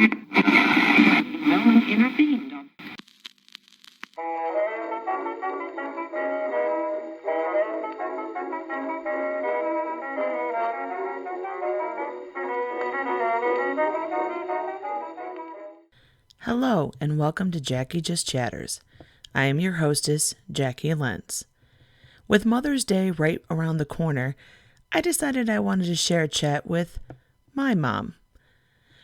one intervened. Hello, and welcome to Jacqui Just Chatters. I am your hostess, Jacqui Lents. With Mother's Day right around the corner, I decided I wanted to share a chat with my mom.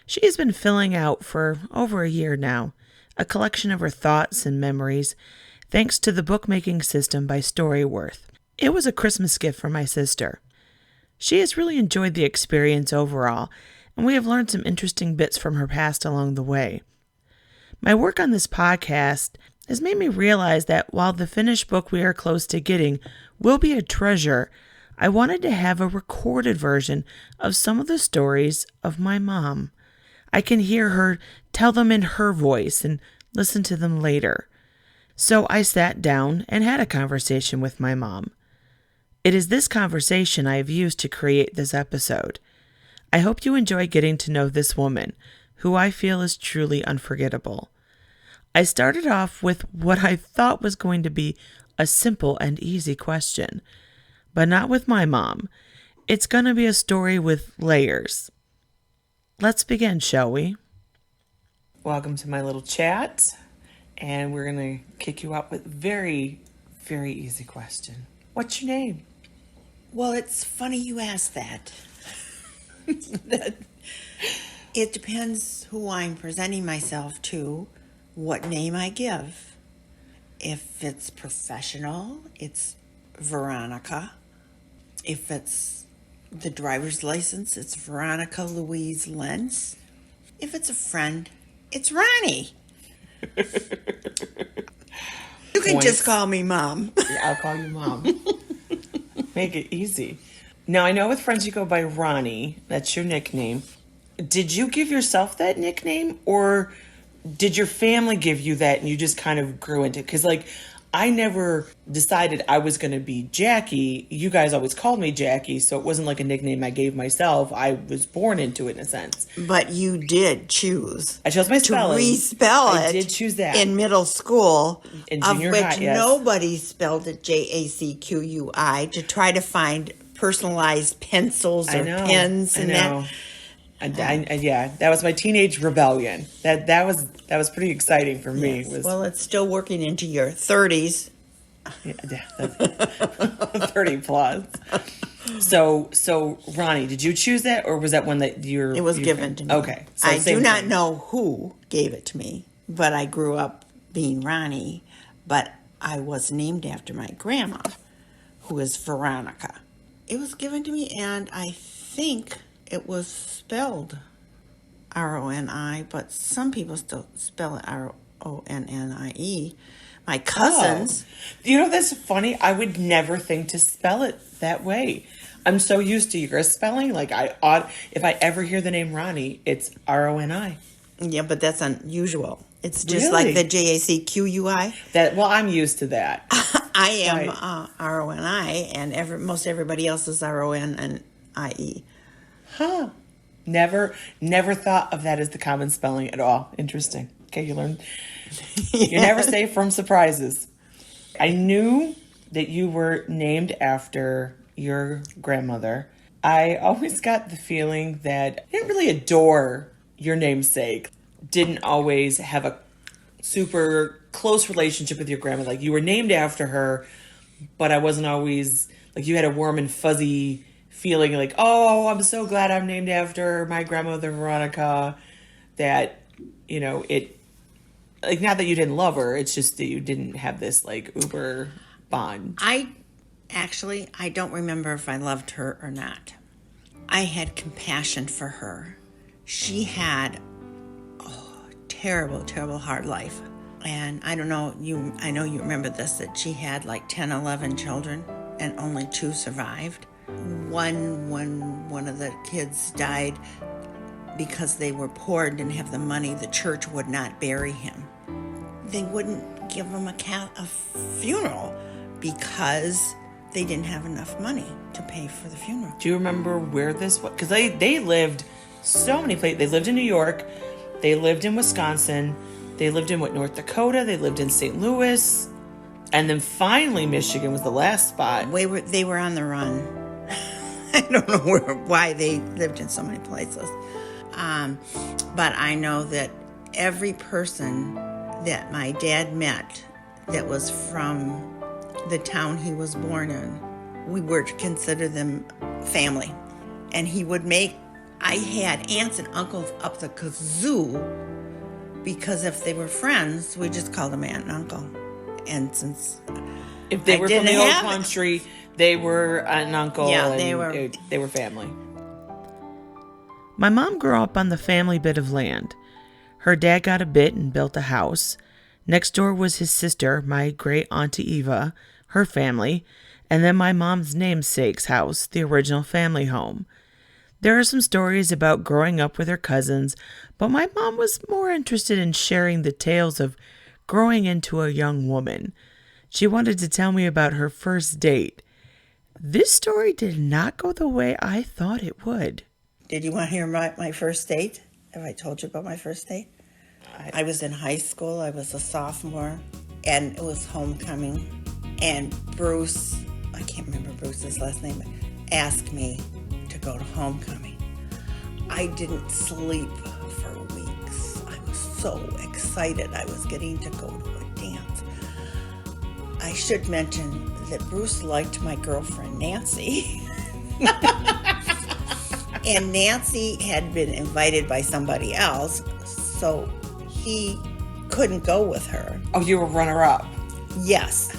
She has been filling out for over a year now, a collection of her thoughts and memories, thanks to the bookmaking system by Storyworth. It was a Christmas gift for my sister. She has really enjoyed the experience overall, and we have learned some interesting bits from her past along the way. My work on this podcast has made me realize that while the finished book we are close to getting will be a treasure, I wanted to have a recorded version of some of the stories of my mom. I can hear her tell them in her voice and listen to them later. So I sat down and had a conversation with my mom. It is this conversation I have used to create this episode. I hope you enjoy getting to know this woman, who I feel is truly unforgettable. I started off with what I thought was going to be a simple and easy question, but not with my mom. It's going to be a story with layers. Let's begin, shall we? Welcome to my little chat, and we're going to kick you out with a very, very easy question. What's your name? Well, it's funny you ask that. It depends who I'm presenting myself to, what name I give. If it's professional, it's Veronica. If it's the driver's license, it's Veronica Louise Lents. If it's a friend, it's Ronnie. You can just call me Mom. Yeah, I'll call you Mom. Make it easy. Now, I know with friends you go by Ronnie. That's your nickname. Did you give yourself that nickname, or did your family give you that and you just kind of grew into it? Because, I never decided I was going to be Jacqui. You guys always called me Jacqui, so it wasn't like a nickname I gave myself. I was born into it in a sense. But you did choose. I chose my spelling. To respell it. I did choose that. In middle school. In junior high, of which yes. Nobody spelled it Jacqui to try to find personalized pencils or pens and that. Yeah, that was my teenage rebellion. That was pretty exciting for me. Yes. Well, it's still working into your 30s. Yeah, 30 plus. So Ronnie, did you choose that, or was that one that It was given to me. Okay, so I do not know who gave it to me, but I grew up being Ronnie. But I was named after my grandma, who is Veronica. It was given to me, and I think it was spelled R-O-N-I, but some people still spell it R-O-N-N-I-E. My cousins. Oh. That's funny. I would never think to spell it that way. I'm so used to your spelling. If I ever hear the name Ronnie, it's R-O-N-I. Yeah, but that's unusual. It's just like the Jacqui. I'm used to that. I am R-O-N-I, and most everybody else is R-O-N-N-I-E. Huh. Never thought of that as the common spelling at all. Interesting. Okay, you learned. You're never safe from surprises. I knew that you were named after your grandmother. I always got the feeling that you didn't really adore your namesake. Didn't always have a super close relationship with your grandma. You were named after her, but I wasn't always, you had a warm and fuzzy feeling I'm so glad I'm named after my grandmother Veronica, that, it, not that you didn't love her, it's just that you didn't have this, uber bond. I don't remember if I loved her or not. I had compassion for her. She had a terrible, terrible hard life. And I don't know, I know you remember this, that she had 10, 11 children and only 2 survived. When one of the kids died because they were poor and didn't have the money, the church would not bury him. They wouldn't give him a funeral because they didn't have enough money to pay for the funeral. Do you remember where this was? Because they lived so many places. They lived in New York. They lived in Wisconsin. They lived in North Dakota. They lived in St. Louis. And then finally, Michigan was the last spot. They were on the run. I don't know why they lived in so many places. But I know that every person that my dad met that was from the town he was born in, we were to consider them family. And I had aunts and uncles up the kazoo, because if they were friends, we just called them aunt and uncle. And since if they were from the old country, they were an uncle. Yeah, and they were family. My mom grew up on the family bit of land. Her dad got a bit and built a house. Next door was his sister, my great auntie Eva, her family, and then my mom's namesake's house, the original family home. There are some stories about growing up with her cousins, but my mom was more interested in sharing the tales of growing into a young woman. She wanted to tell me about her first date. This story did not go the way I thought it would. Did you want to hear about my first date? Have I told you about my first date? I was in high school. I was a sophomore, and it was homecoming. And Bruce, I can't remember Bruce's last name, asked me to go to homecoming. I didn't sleep for weeks. I was so excited I was getting to go to a dance. I should mention that Bruce liked my girlfriend Nancy. And Nancy had been invited by somebody else, so he couldn't go with her. Oh, you were runner-up. Yes.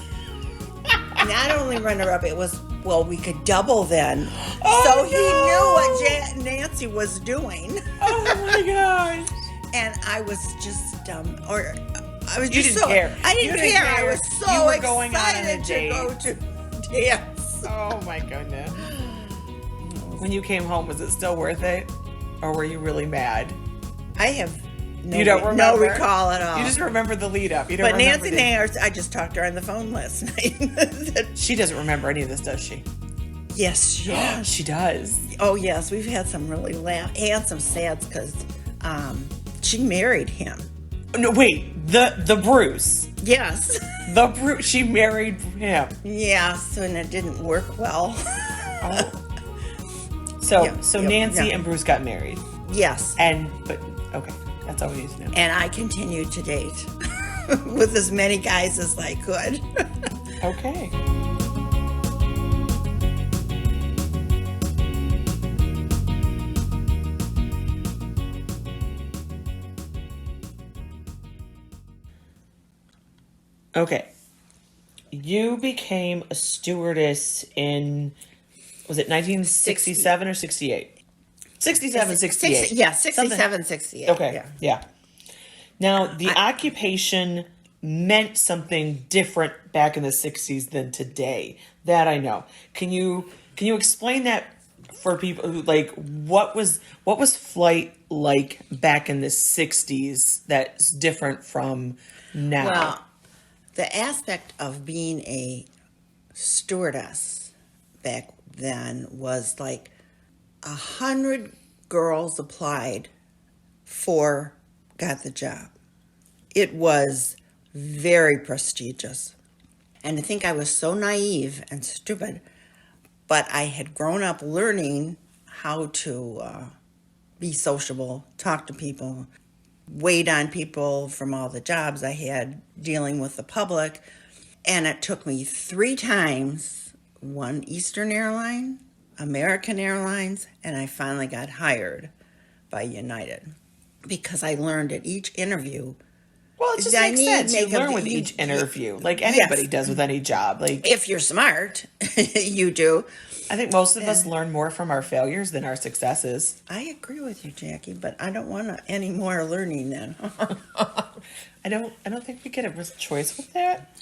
Not only runner-up, it was, we could double then. Oh, so no. He knew what Nancy was doing. Oh, my gosh. And I was just dumb. Or I was You just didn't care. I didn't care. I was so You were excited going on a date. to go to dance. Oh, my goodness. When you came home, was it still worth it? Or were you really mad? I have You don't remember? no recall at all. You just remember the lead up. You don't But remember Nancy Nayers, I just talked to her on the phone last night. She doesn't remember any of this, does she? Yes, she does. She does. Oh, yes. We've had some really handsome sads because she married him. No, wait. The Bruce. Yes. The Bruce. She married him. Yes, and it didn't work well. Oh. So Nancy and Bruce got married. Yes. But okay. That's all we need to know. And I continued to date with as many guys as I could. Okay. Okay. You became a stewardess in, was it 1967 or 68? 67, 68. Yeah, 67, 68. Okay, yeah. Now, the occupation meant something different back in the 60s than today. That I know. Can you explain that for people who, like, what was flight like back in the 60s that's different from now? Well, the aspect of being a stewardess back then was like 100 girls applied, 4 got the job. It was very prestigious. And I think I was so naive and stupid, but I had grown up learning how to be sociable, talk to people, wait on people from all the jobs I had dealing with the public. And it took me 3 times, one Eastern Airline, American Airlines, and I finally got hired by United because I learned at each interview. Well, it just makes sense. You learn with each interview, like anybody does with any job. Like, if you're smart, you do. I think most of us learn more from our failures than our successes. I agree with you, Jackie, but I don't want any more learning then. I don't think we get a choice with that.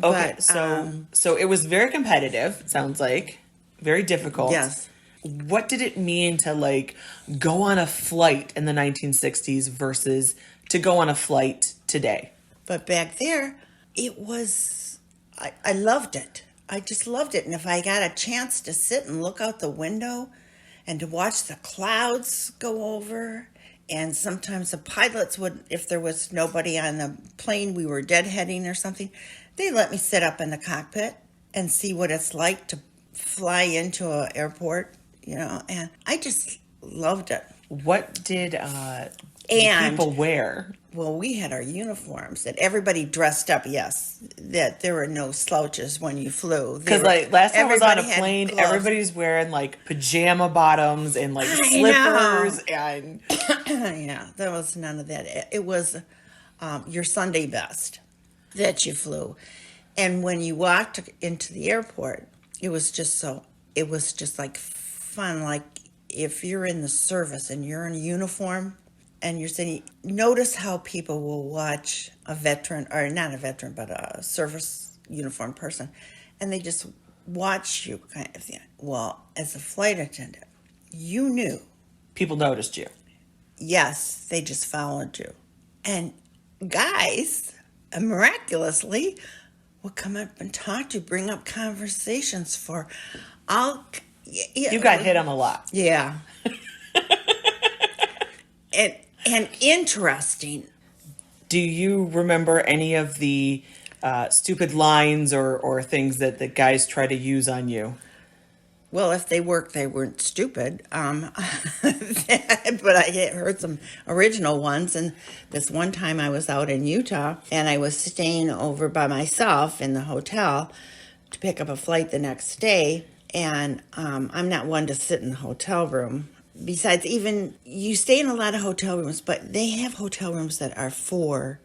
Okay, so it was very competitive. It sounds like very difficult. Yes. What did it mean to like go on a flight in the 1960s versus to go on a flight today? But back there, it was, I loved it. I just loved it. And if I got a chance to sit and look out the window and to watch the clouds go over And sometimes the pilots would, if there was nobody on the plane, we were deadheading or something, they let me sit up in the cockpit and see what it's like to fly into an airport, and I just loved it. What did And people wear? Well, we had our uniforms and everybody dressed up, yes, that there were no slouches when you flew. Because like last time I was on a everybody had plane, gloves. everybody's wearing like pajama bottoms and like slippers and Yeah, there was none of that. It was your Sunday best that you flew. And when you walked into the airport, it was just like fun. Like if you're in the service and you're in a uniform and you're sitting, notice how people will watch a veteran, or not a veteran, but a service uniform person, and they just watch you kind of thing. Well, as a flight attendant, you knew. people noticed you. Yes, they just followed you. And guys, miraculously, will come up and talk to you, bring up conversations for all. You got hit on a lot. Yeah. and interesting. Do you remember any of the stupid lines or things that the guys try to use on you? Well, if they worked, they weren't stupid. But I heard some original ones. And this one time I was out in Utah and I was staying over by myself in the hotel to pick up a flight the next day. And I'm not one to sit in the hotel room. Besides, even you stay in a lot of hotel rooms, but they have hotel rooms that are for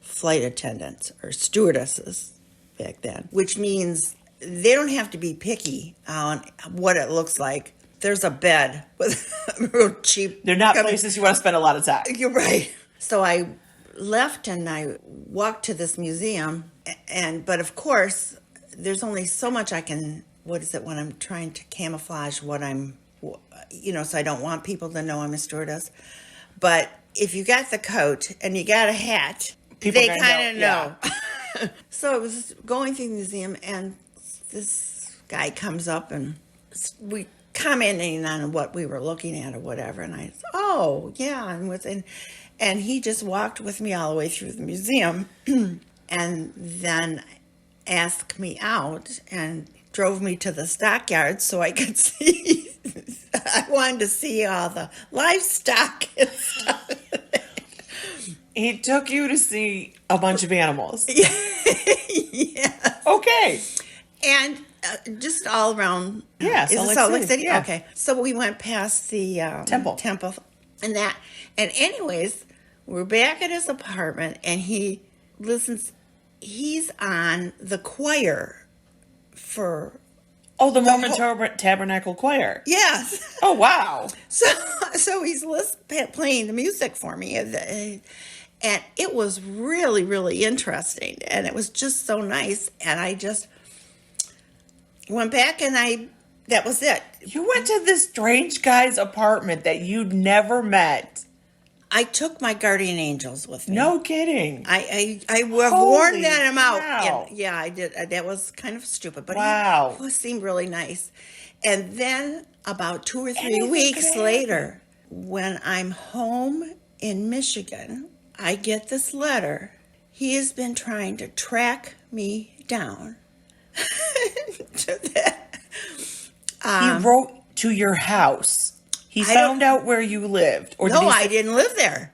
flight attendants or stewardesses back then, which means they don't have to be picky on what it looks like. There's a bed with real cheap. They're not places you want to spend a lot of time. You're right. So I left and I walked to this museum, but of course, there's only so much I can. What is it when I'm trying to camouflage what I'm, so I don't want people to know I'm a stewardess. But if you got the coat and you got a hat, People they kinda kind of know. Yeah. So I was going through the museum and this guy comes up and we commenting on what we were looking at or whatever. And I said, oh, yeah. And he just walked with me all the way through the museum and then asked me out and drove me to the stockyards so I could see. I wanted to see all the livestock and stuff. He took you to see a bunch of animals. Yes. Okay. And just all around. Yeah, Is it Salt Salt Lake Lake City, City? yeah. Okay. So we went past the Temple. And that. And anyways, we're back at his apartment and he listens. He's on the choir for. Oh, the Mormon Tabernacle Choir. Yes. Oh, wow. So he's playing the music for me. And it was really, really interesting. And it was just so nice. And I just went back and that was it. You went to this strange guy's apartment that you'd never met. I took my guardian angels with me. No kidding. I have worn them out. Wow. And, yeah, I did. That was kind of stupid, but Wow. he seemed really nice. And then about 2 or 3 Anything weeks could later, when I'm home in Michigan, I get this letter. He has been trying to track me down. To that. He wrote to your house. He found out where you lived. Or No, I didn't live there.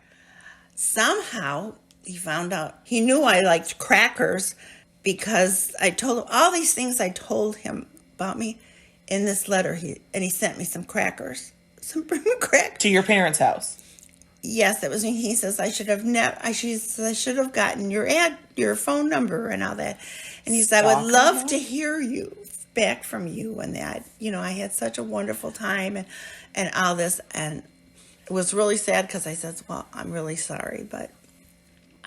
Somehow he found out. He knew I liked crackers because I told him all these things I told him about me in this letter. He sent me some crackers. Some crackers. To your parents' house. Yes, it was me. He says I should have gotten your phone number and all that. And he said, I would love to hear back from you and that. I had such a wonderful time and all this. And it was really sad because I said, well, I'm really sorry, but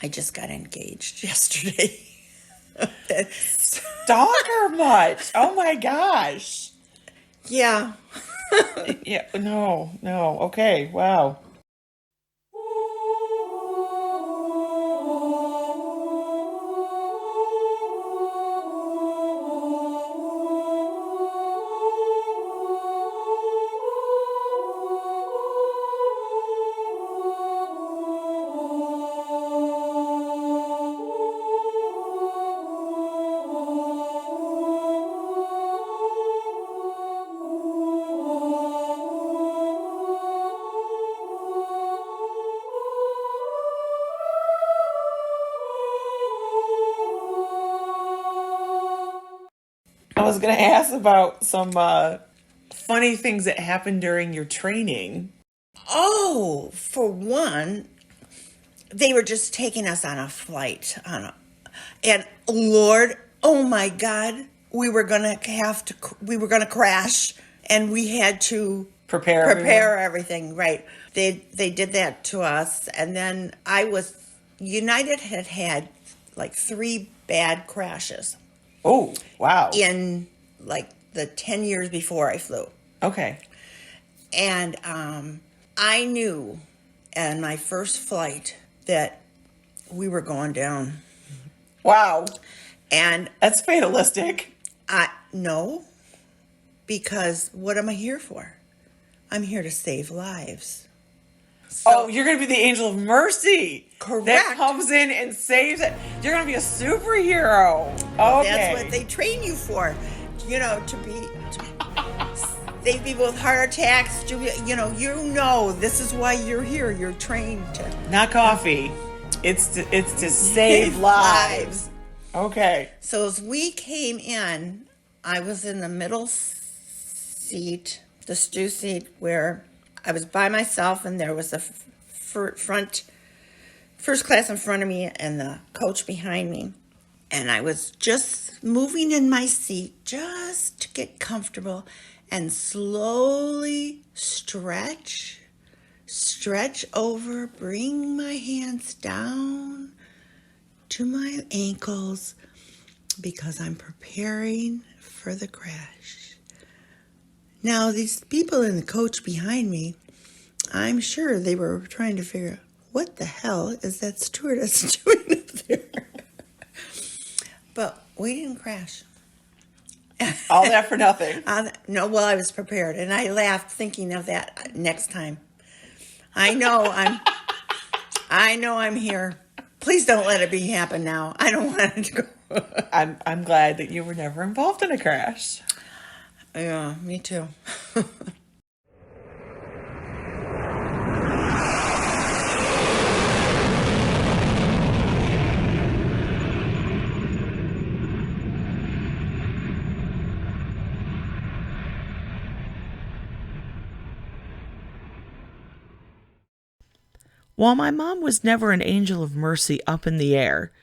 I just got engaged yesterday. Stalker much. Oh my gosh. Yeah. Yeah. No. Okay. Wow. was going to ask about some funny things that happened during your training. Oh, for one, they were just taking us on a flight and Lord, oh my God, we were gonna crash, and we had to prepare everything. Right? They did that to us, and then United had like 3 bad crashes. Oh, wow! In like the 10 years before I flew. Okay. And I knew on my first flight that we were going down. Wow. And that's fatalistic. No, because what am I here for? I'm here to save lives. So, you're going to be the angel of mercy. Correct. That comes in and saves it. You're going to be a superhero. Okay. That's what they train you for. To save people with heart attacks. This is why you're here. You're trained to. Not coffee. It's to save lives. Okay. So as we came in, I was in the middle seat, the stew seat, where I was by myself, and there was a first class in front of me and the coach behind me. And I was just moving in my seat just to get comfortable and slowly stretch over, bring my hands down to my ankles because I'm preparing for the crash. Now, these people in the coach behind me, I'm sure they were trying to figure out, what the hell is that stewardess doing up there? But we didn't crash. All that for nothing. No, well, I was prepared, and I laughed thinking of that next time. I know I'm here. Please don't let it happen now. I don't want it to go. I'm glad that you were never involved in a crash. Yeah, me too. While my mom was never an angel of mercy up in the air,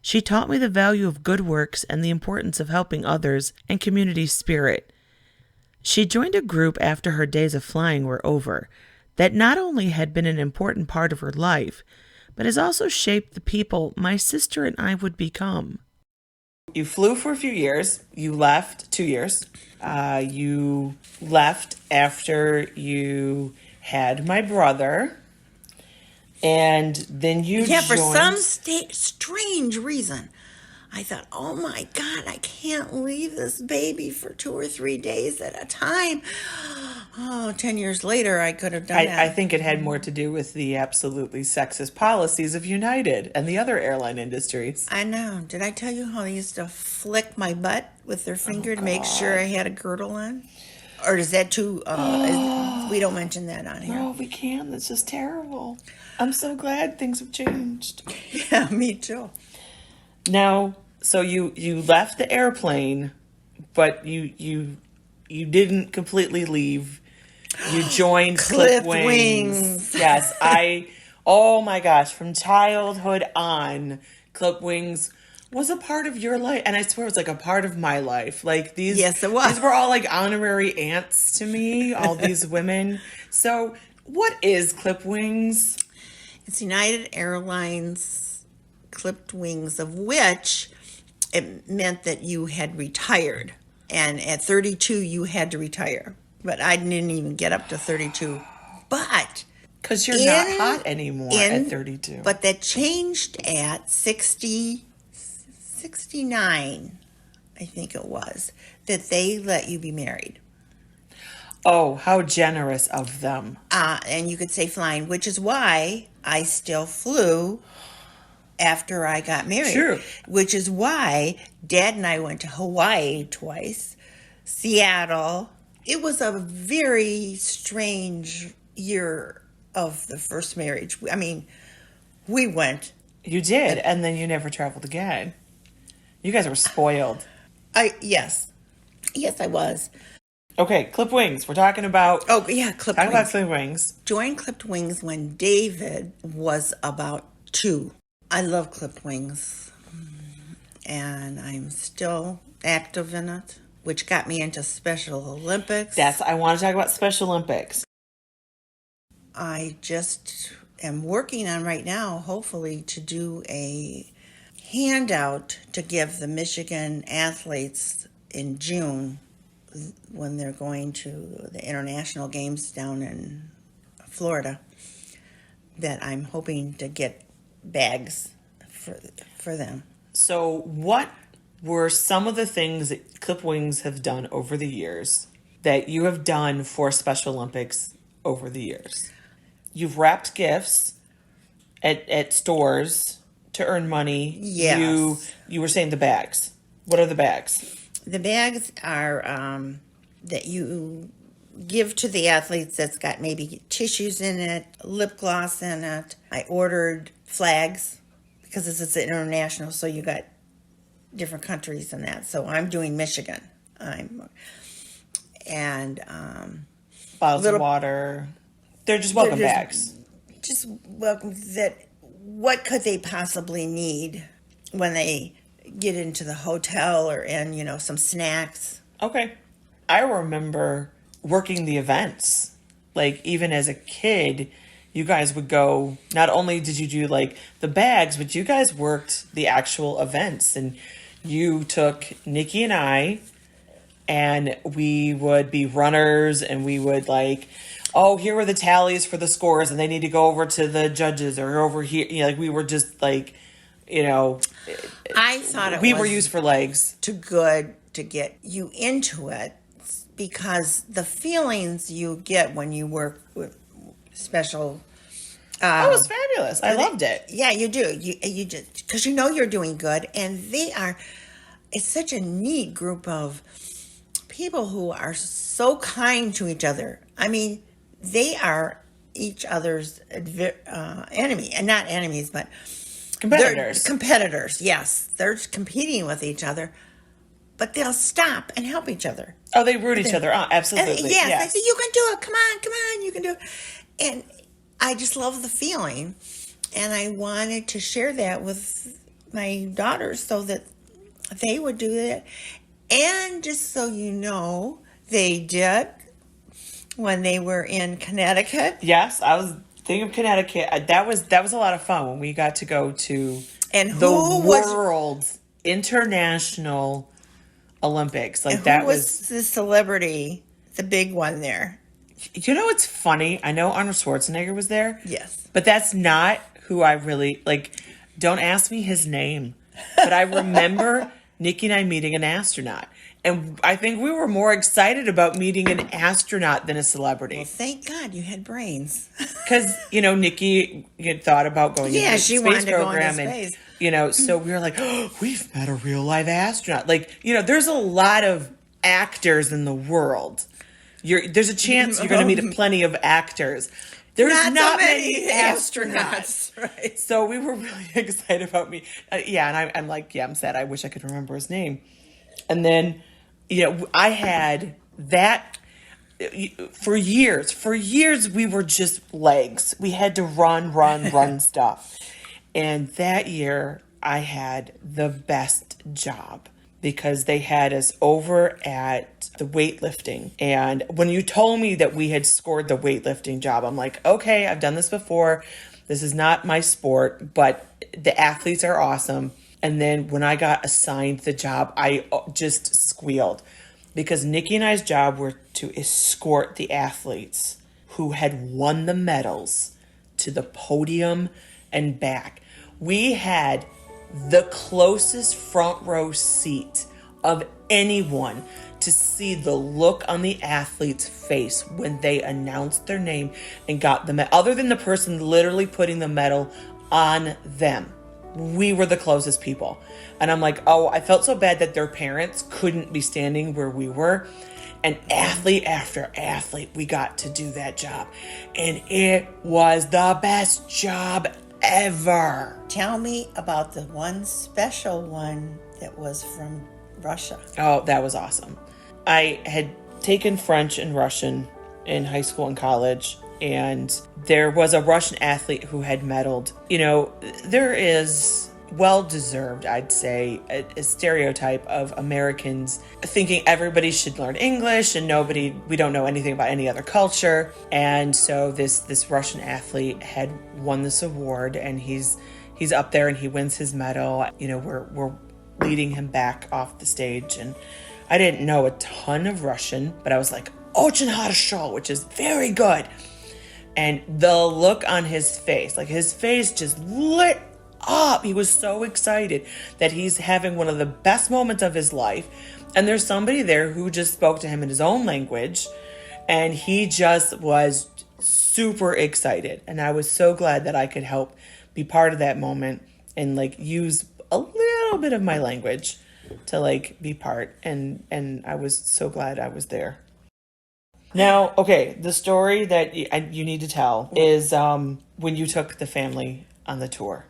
she taught me the value of good works and the importance of helping others and community spirit. She joined a group after her days of flying were over that not only had been an important part of her life, but has also shaped the people my sister and I would become. You flew for a few years. You left 2 years. You left after you had my brother. And then you joined. For some strange reason, I thought, oh my God, I can't leave this baby for 2 or 3 days at a time. 10 years later, I could have done that. I think it had more to do with the absolutely sexist policies of United and the other airline industries. I know. Did I tell you how they used to flick my butt with their finger to make sure I had a girdle on? Or is that too... we don't mention that on here. No, we can't. That's just terrible. I'm so glad things have changed. Yeah, me too. Now, so you left the airplane, but you didn't completely leave. You joined Clipped Wings. Yes, oh my gosh, from childhood on, Clipped Wings was a part of your life, and I swear it was like a part of my life. Like these, yes, it was. These were all like honorary aunts to me. All these women. So, what is Clipped Wings? It's United Airlines Clipped Wings, of which it meant that you had retired, and at 32 you had to retire. But I didn't even get up to 32. But because you're not hot anymore at 32. But that changed at 69, I think it was, that they let you be married. Oh, how generous of them. And you could say flying, which is why I still flew after I got married. True. Which is why Dad and I went to Hawaii twice, Seattle. It was a very strange year of the first marriage. I mean, we went. You did, and then you never traveled again. You guys were spoiled. Yes. Yes, I was. Okay, clip wings. We're talking about... Oh, yeah, clipped Talk about wings. clip wings. Joined clipped wings when David was about 2. I love clipped wings, and I'm still active in it, which got me into Special Olympics. I want to talk about Special Olympics. I just am working on right now, hopefully, to do a handout to give the Michigan athletes in June when they're going to the international games down in Florida, that I'm hoping to get bags for them. So what were some of the things that Clip Wings have done over the years that you have done for Special Olympics over the years? You've wrapped gifts at stores to earn money. Yes. You were saying the bags. What are the bags? The bags are that you give to the athletes that's got maybe tissues in it, lip gloss in it. I ordered flags because this is international, so you got different countries in that. So I'm doing Michigan. Bottles of water. They're just welcome bags. Just welcome that. What could they possibly need when they get into the hotel or in, some snacks? Okay. I remember working the events. Like, even as a kid, you guys would go, not only did you do like the bags, but you guys worked the actual events. And you took Nikki and I, and we would be runners, and we would like, oh, here were the tallies for the scores, and they need to go over to the judges or over here. Like we were just like, I thought we were used for legs. Too good to get you into it, because the feelings you get when you work with special. That was fabulous. I loved it. Yeah, you do. You just, because you're doing good, and it's such a neat group of people who are so kind to each other. I mean, they are each other's enemy, and not enemies, but competitors, yes. They're competing with each other, but they'll stop and help each other. Oh, they root each other on. Absolutely. And yes. They say, you can do it. Come on, you can do it. And I just love the feeling. And I wanted to share that with my daughters so that they would do it. And just so you know, they did when they were in Connecticut. Yes, I was thinking of Connecticut. That was a lot of fun when we got to go to the World International Olympics. Like, that was the celebrity, the big one there. It's funny. I know Arnold Schwarzenegger was there. Yes. But that's not who I really, like, don't ask me his name. But I remember Nikki and I meeting an astronaut. And I think we were more excited about meeting an astronaut than a celebrity. Well, thank God you had brains. Because, Nikki had thought about going into the space wanted to program. Go into space. And, so we were like, oh, we've met a real live astronaut. Like, there's a lot of actors in the world. There's a chance you're going to meet plenty of actors. There's not many astronauts. Right. So we were really excited about me. And I'm like, I'm sad. I wish I could remember his name. And then, I had that for years. For years, we were just legs. We had to run stuff. And that year, I had the best job because they had us over at the weightlifting. And when you told me that we had scored the weightlifting job, I'm like, okay, I've done this before. This is not my sport, but the athletes are awesome. And then when I got assigned the job, I just squealed because Nikki and I's job were to escort the athletes who had won the medals to the podium and back. We had the closest front row seat of anyone to see the look on the athlete's face when they announced their name and got the medal, other than the person literally putting the medal on them. We were the closest people. And I'm like, oh, I felt so bad that their parents couldn't be standing where we were. And athlete after athlete, we got to do that job. And it was the best job ever. Tell me about the one special one that was from Russia. Oh, that was awesome. I had taken French and Russian in high school and college, and there was a Russian athlete who had medaled. You know, there is well-deserved, I'd say, a stereotype of Americans thinking everybody should learn English and we don't know anything about any other culture. And so this Russian athlete had won this award, and he's up there and he wins his medal. You know, we're leading him back off the stage, and I didn't know a ton of Russian, but I was like, "Очень хорошо," which is very good. And the look on his face, like his face just lit up. He was so excited that he's having one of the best moments of his life. And there's somebody there who just spoke to him in his own language, and he just was super excited. And I was so glad that I could help be part of that moment and like use a little bit of my language to like be part. And I was so glad I was there. Now, okay, the story that you need to tell is when you took the family on the tour.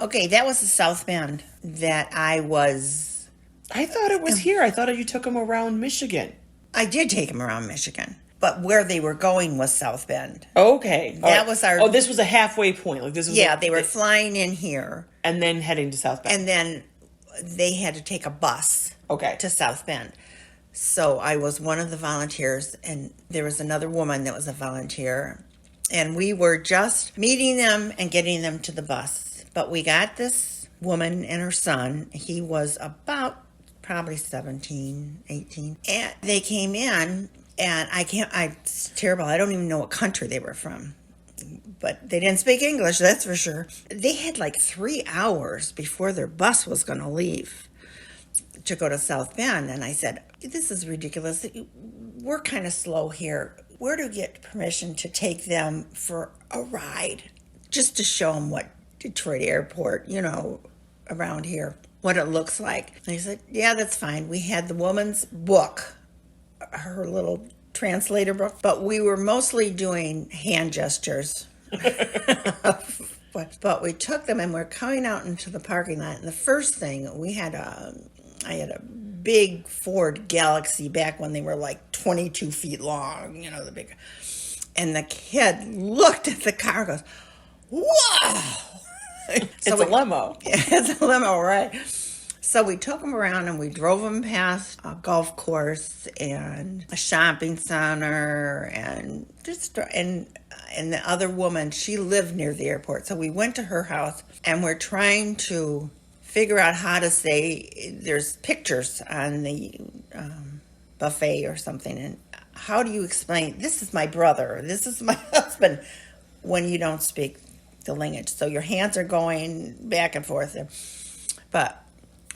Okay, that was the South Bend that I thought it was here. I thought you took them around Michigan. I did take them around Michigan, but where they were going was South Bend. Okay. That was our... Oh, this was a halfway point. Like this was. Yeah, they were flying in here. And then heading to South Bend. And then they had to take a bus to South Bend. So I was one of the volunteers, and there was another woman that was a volunteer. And we were just meeting them and getting them to the bus. But we got this woman and her son. He was about probably 17, 18. And they came in, and it's terrible. I don't even know what country they were from. But they didn't speak English, that's for sure. They had like 3 hours before their bus was going to leave to go to South Bend. And I said, this is ridiculous. We're kind of slow here. Where do we get permission to take them for a ride? Just to show them what Detroit Airport, around here, what it looks like. And he said, yeah, that's fine. We had the woman's book, her little translator book, but we were mostly doing hand gestures. But we took them, and we're coming out into the parking lot. And the first thing, I had a big Ford Galaxy back when they were like 22 feet long, the big. And the kid looked at the car and goes, "Wow!" It's a limo. It's a limo, right? So we took them around, and we drove them past a golf course and a shopping center, and the other woman, she lived near the airport. So we went to her house, and we're trying to figure out how to say, there's pictures on the buffet or something, and how do you explain, this is my brother, this is my husband, when you don't speak the language. So your hands are going back and forth. But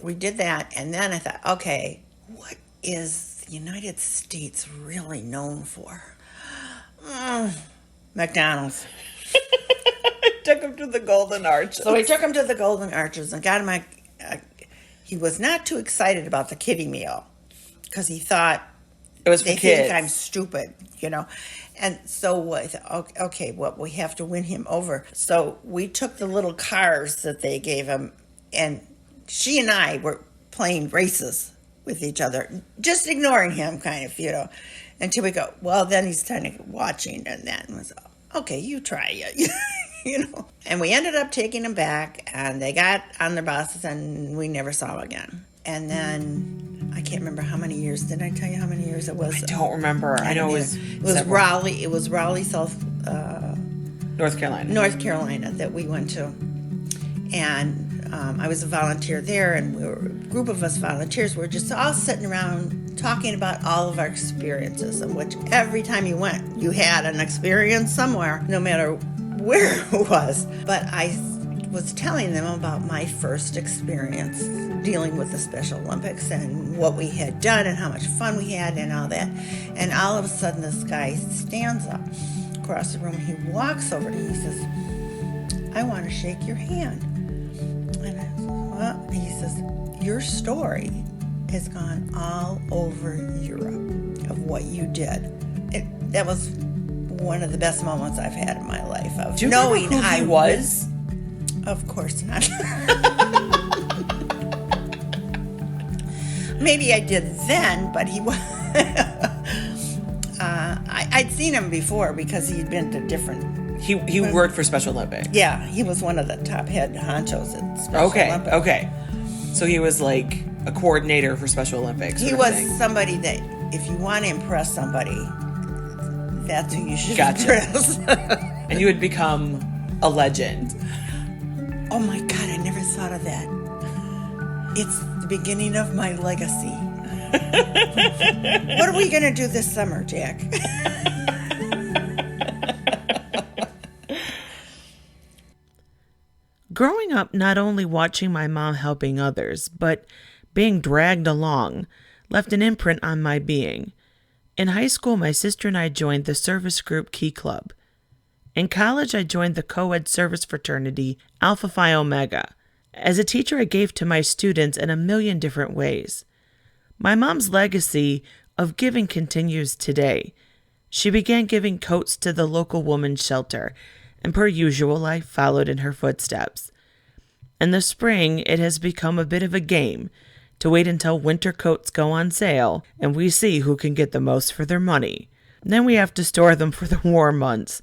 we did that, and then I thought, okay, what is the United States really known for? McDonald's. Took him to the Golden Arches. So we took him to the Golden Arches and got him he was not too excited about the kiddie meal because he thought it was for they kids. think I'm stupid, And so I thought, okay, well, we have to win him over. So we took the little cars that they gave him, and she and I were playing races with each other, just ignoring him kind of, until we go, well, then he's kind of watching, and then was, okay, you try it. And we ended up taking them back, and they got on their buses, and we never saw them again. And then I can't remember how many years. Did I tell you how many years it was? I don't remember. I know it was Raleigh. It was Raleigh, North Carolina. North Carolina that we went to, and I was a volunteer there, and we were a group of us volunteers. We were just all sitting around talking about all of our experiences, and which every time you went, you had an experience somewhere, no matter where it was. But I was telling them about my first experience dealing with the Special Olympics and what we had done and how much fun we had and all that. And all of a sudden this guy stands up across the room. He walks over to me. He says, I want to shake your hand. And I said, well, he says, your story has gone all over Europe of what you did. That was one of the best moments I've had in my life of Do you knowing remember who he was? Of course not. Maybe I did then, but he was. I'd seen him before because he'd been to different... He worked for Special Olympics. Yeah, he was one of the top head honchos at Special Olympics. Okay. So he was like a coordinator for Special Olympics. He was somebody that, if you want to impress somebody, that's who you should impress. And you would become a legend. Oh my God, I never thought of that. It's the beginning of my legacy. What are we going to do this summer, Jack? Growing up, not only watching my mom helping others, but being dragged along, left an imprint on my being. In high school, my sister and I joined the service group Key Club. In college, I joined the co-ed service fraternity Alpha Phi Omega. As a teacher, I gave to my students in a million different ways. My mom's legacy of giving continues today. She began giving coats to the local women's shelter, and per usual, I followed in her footsteps. In the spring, it has become a bit of a game to wait until winter coats go on sale and we see who can get the most for their money. Then we have to store them for the warm months,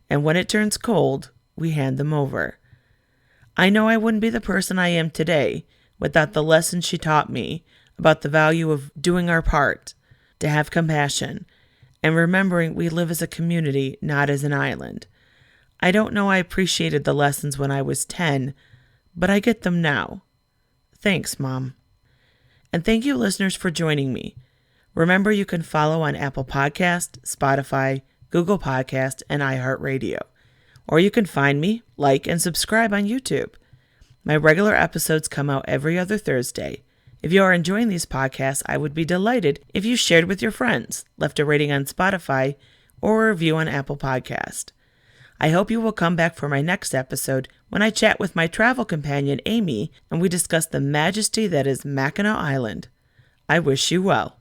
and when it turns cold, we hand them over. I know I wouldn't be the person I am today without the lessons she taught me about the value of doing our part, to have compassion, and remembering we live as a community, not as an island. I don't know I appreciated the lessons when I was 10, but I get them now. Thanks, Mom. And thank you, listeners, for joining me. Remember, you can follow on Apple Podcast, Spotify, Google Podcast, and iHeartRadio. Or you can find me, like, and subscribe on YouTube. My regular episodes come out every other Thursday. If you are enjoying these podcasts, I would be delighted if you shared with your friends, left a rating on Spotify, or a review on Apple Podcast. I hope you will come back for my next episode when I chat with my travel companion, Amy, and we discuss the majesty that is Mackinac Island. I wish you well.